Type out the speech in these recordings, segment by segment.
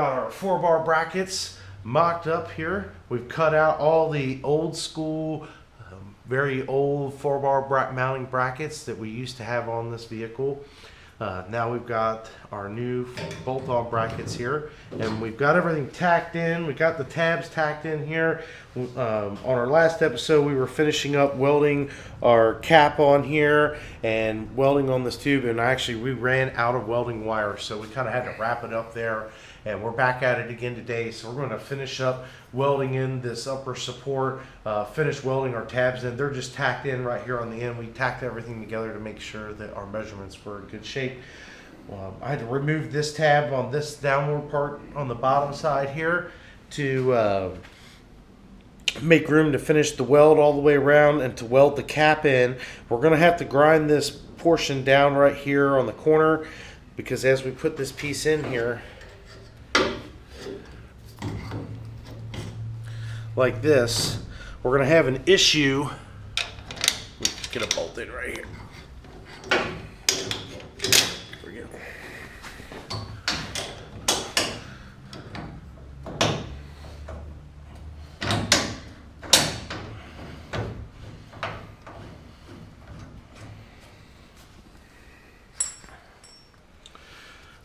got our 4-bar brackets mocked up here. We've cut out all the old school, very old 4-bar mounting brackets that we used to have on this vehicle. Now we've got our new bolt-on brackets here, and we've got everything tacked in. We got the tabs tacked in here. On our last episode, we were finishing up welding our cap on here and welding on this tube, and we ran out of welding wire, so we kind of had to wrap it up there. And we're back at it again today, so we're going to finish up welding in this upper support, finish welding our tabs in. They're just tacked in right here on the end. We tacked everything together to make sure that our measurements were in good shape. I had to remove this tab on this downward part on the bottom side here to make room to finish the weld all the way around and to weld the cap in. We're going to have to grind this portion down right here on the corner, because as we put this piece in here, like this, we're going to have an issue. Let's get a bolt in right here. There we go.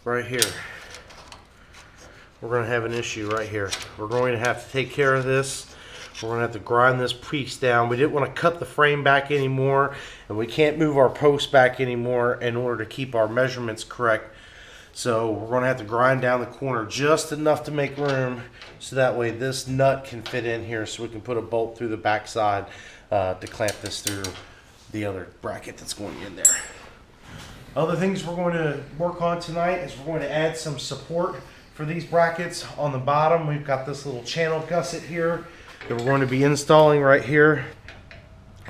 Right here. We're going to have an issue right here. We're going to have to take care of this. We're going to have to grind this piece down. We didn't want to cut the frame back anymore, and we can't move our post back anymore in order to keep our measurements correct. So we're going to have to grind down the corner just enough to make room, so that way this nut can fit in here, so we can put a bolt through the back side to clamp this through the other bracket that's going in there. Other things we're going to work on tonight is we're going to add some support for these brackets. On the bottom, we've got this little channel gusset here that we're going to be installing right here.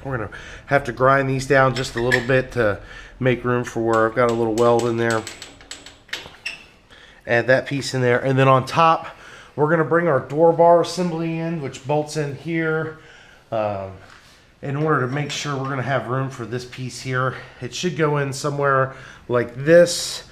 We're going to have to grind these down just a little bit to make room for where I've got a little weld in there. Add that piece in there, and then on top, we're going to bring our door bar assembly in, which bolts in here. In order to make sure we're going to have room for this piece here. It should go in somewhere like this.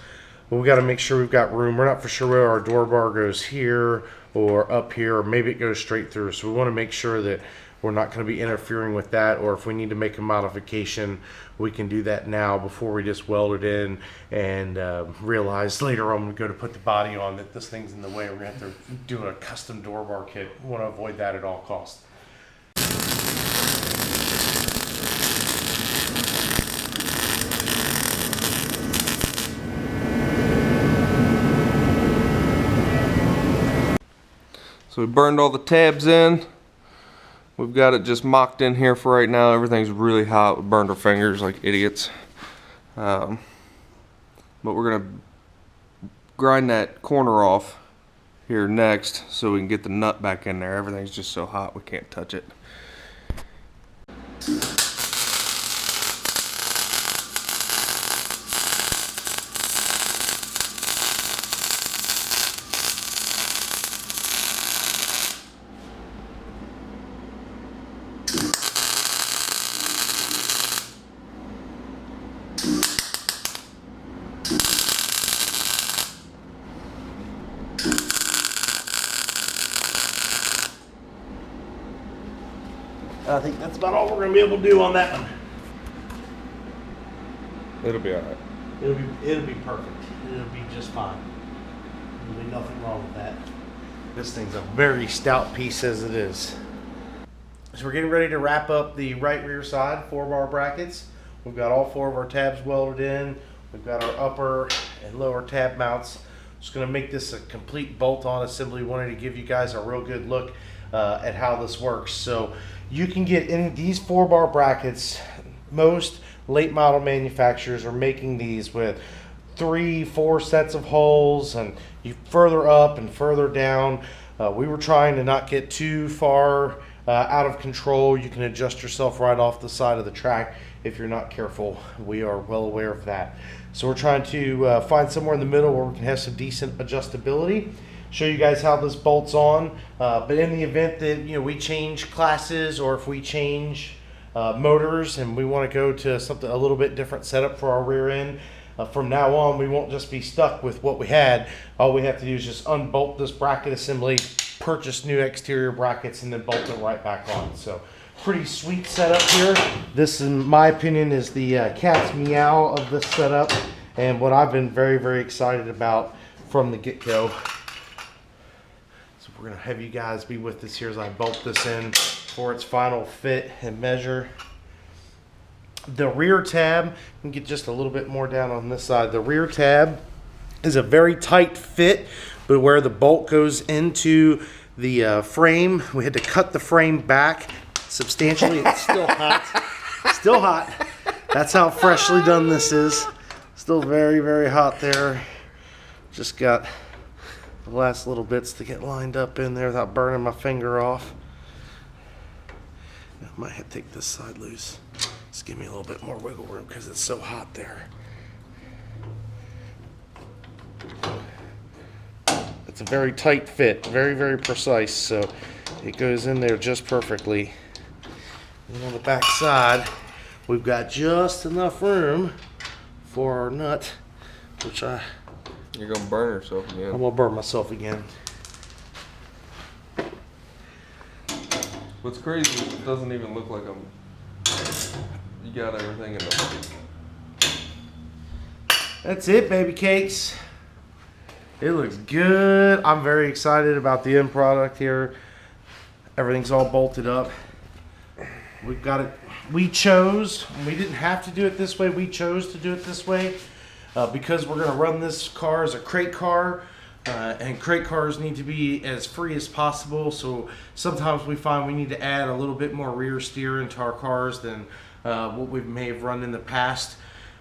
But we got to make sure we've got room. We're not for sure where our door bar goes here or up here, or maybe it goes straight through. So we want to make sure that we're not going to be interfering with that, or if we need to make a modification, we can do that now before we just weld it in and realize later on when we go to put the body on that this thing's in the way. We're going to have to do a custom door bar kit. We want to avoid that at all costs. So we burned all the tabs in. We've got it just mocked in here for right now. Everything's really hot. We burned our fingers like idiots. But we're gonna grind that corner off here next so we can get the nut back in there. Everything's just so hot we can't touch it. I think that's about all we're going to be able to do on that one. It'll be alright. It'll be perfect. It'll be just fine. There'll be nothing wrong with that. This thing's a very stout piece as it is. So we're getting ready to wrap up the right rear side 4-bar brackets. We've got all 4 of our tabs welded in. We've got our upper and lower tab mounts. Just going to make this a complete bolt-on assembly. Wanted to give you guys a real good look at how this works. So you can get in these 4-bar brackets. Most late model manufacturers are making these with 3-4 sets of holes, and you further up and further down. We were trying to not get too far out of control. You can adjust yourself right off the side of the track if you're not careful. We are well aware of that. So we're trying to find somewhere in the middle where we can have some decent adjustability. Show you guys how this bolts on. But in the event that we change classes, or if we change motors and we want to go to something a little bit different setup for our rear end, from now on, we won't just be stuck with what we had. All we have to do is just unbolt this bracket assembly, purchase new exterior brackets, and then bolt it right back on. So pretty sweet setup here. This, in my opinion, is the cat's meow of this setup, and what I've been very, very excited about from the get-go. So we're gonna have you guys be with us here as I bolt this in for its final fit and measure. The rear tab, you can get just a little bit more down on this side. The rear tab is a very tight fit, but where the bolt goes into the frame, we had to cut the frame back substantially. It's still hot. Still hot. That's how freshly done this is. Still very, very hot there. Just got the last little bits to get lined up in there without burning my finger off. I might have to take this side loose. Just give me a little bit more wiggle room because it's so hot there. It's a very tight fit, very, very precise, so it goes in there just perfectly. And on the back side, we've got just enough room for our nut, which You're gonna burn yourself again. I'm gonna burn myself again. What's crazy is it doesn't even look like you got everything in the. That's it, baby cakes. It looks good. I'm very excited about the end product here. Everything's all bolted up. We've got it. We didn't have to do it this way. We chose to do it this way because we're going to run this car as a crate car. And crate cars need to be as free as possible. So sometimes we find we need to add a little bit more rear steer into our cars than what we may have run in the past.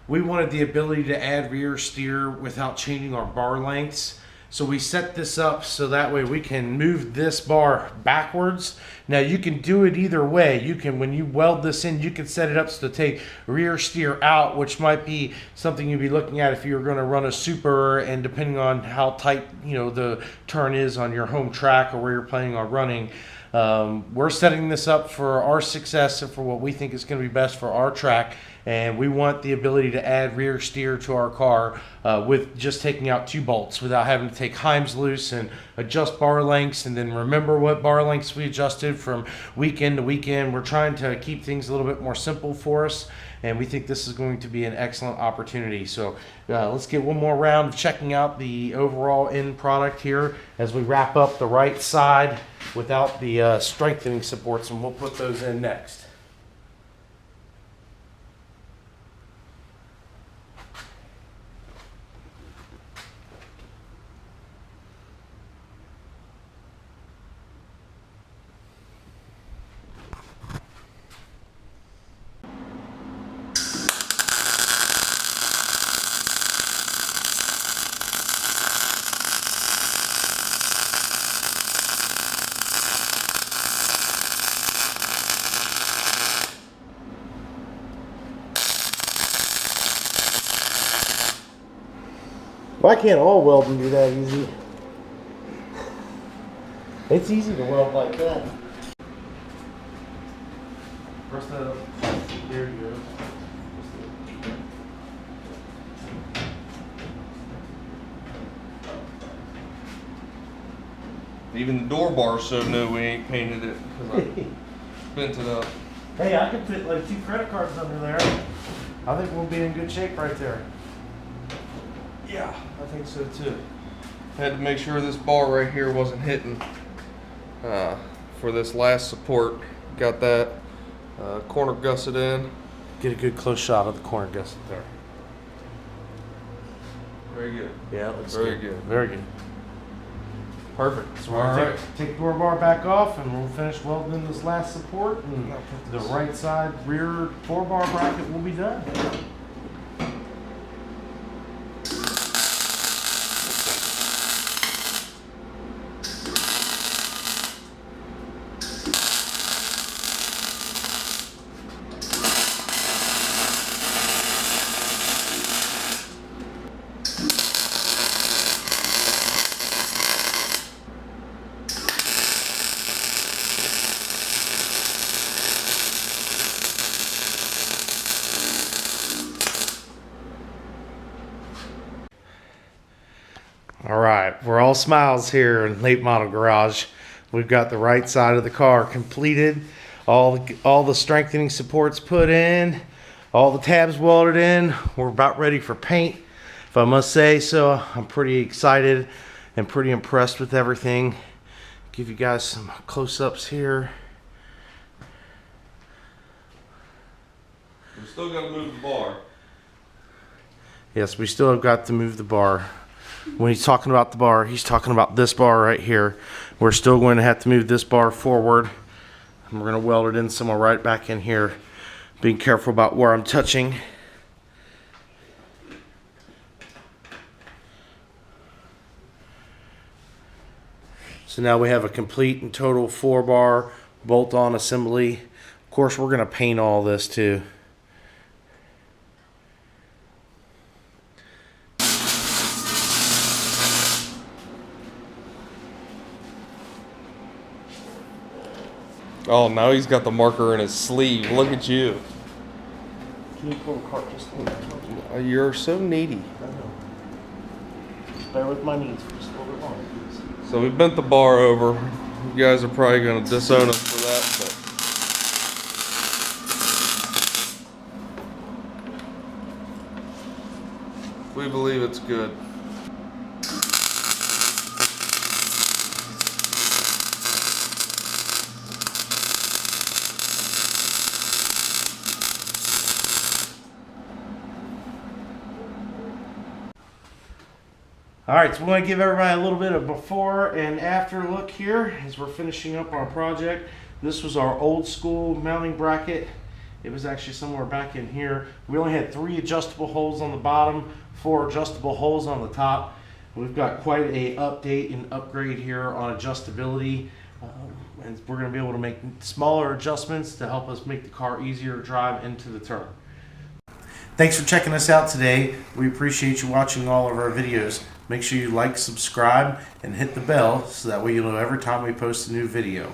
We wanted the ability to add rear steer without changing our bar lengths. So we set this up so that way we can move this bar backwards. Now you can do it either way. You can, when you weld this in, you can set it up to take rear steer out, which might be something you'd be looking at if you were going to run a super, and depending on how tight, you know, the turn is on your home track or where you're planning on running. We're setting this up for our success and for what we think is going to be best for our track, and we want the ability to add rear steer to our car with just taking out 2 bolts without having to take Heims loose and adjust bar lengths and then remember what bar lengths we adjusted from weekend to weekend. We're trying to keep things a little bit more simple for us, and we think this is going to be an excellent opportunity. So let's get one more round of checking out the overall end product here as we wrap up the right side without the strengthening supports, and we'll put those in next. Why can't all welding be that easy? It's easy to weld like that. Press that up. There you go. Even the door bar's so new we ain't painted it because I bent it up. Hey, I could fit like 2 credit cards under there. I think we'll be in good shape right there. Yeah, I think so too. Had to make sure this bar right here wasn't hitting for this last support. Got that corner gusset in. Get a good close shot of the corner gusset there. Very good. Yeah, it looks Very good. Very good. Perfect. So we're All gonna right. take the door bar back off, and we'll finish welding this last support, and the right side rear 4-bar bracket will be done. All right, we're all smiles here in Late Model Garage. We've got the right side of the car completed, all the strengthening supports put in, all the tabs welded in. We're about ready for paint, if I must say so. I'm pretty excited and pretty impressed with everything. Give you guys some close-ups here. We still got to move the bar. Yes, we still have got to move the bar. When he's talking about the bar, he's talking about this bar right here. We're still going to have to move this bar forward. And we're going to weld it in somewhere right back in here. Being careful about where I'm touching. So now we have a complete and total 4-bar bolt-on assembly. Of course, we're going to paint all this too. Oh, now he's got the marker in his sleeve. Look at you. Can you pull the cart just a little bit? You're so needy. I know. Just bear with my needs for just a little bit longer, please. So we bent the bar over. You guys are probably going to disown us for that, but we believe it's good. All right, so we want to give everybody a little bit of before and after look here as we're finishing up our project. This was our old school mounting bracket. It was actually somewhere back in here. We only had 3 adjustable holes on the bottom, 4 adjustable holes on the top. We've got quite a update and upgrade here on adjustability. And we're going to be able to make smaller adjustments to help us make the car easier to drive into the turn. Thanks for checking us out today. We appreciate you watching all of our videos. Make sure you like, subscribe, and hit the bell so that way you'll know every time we post a new video.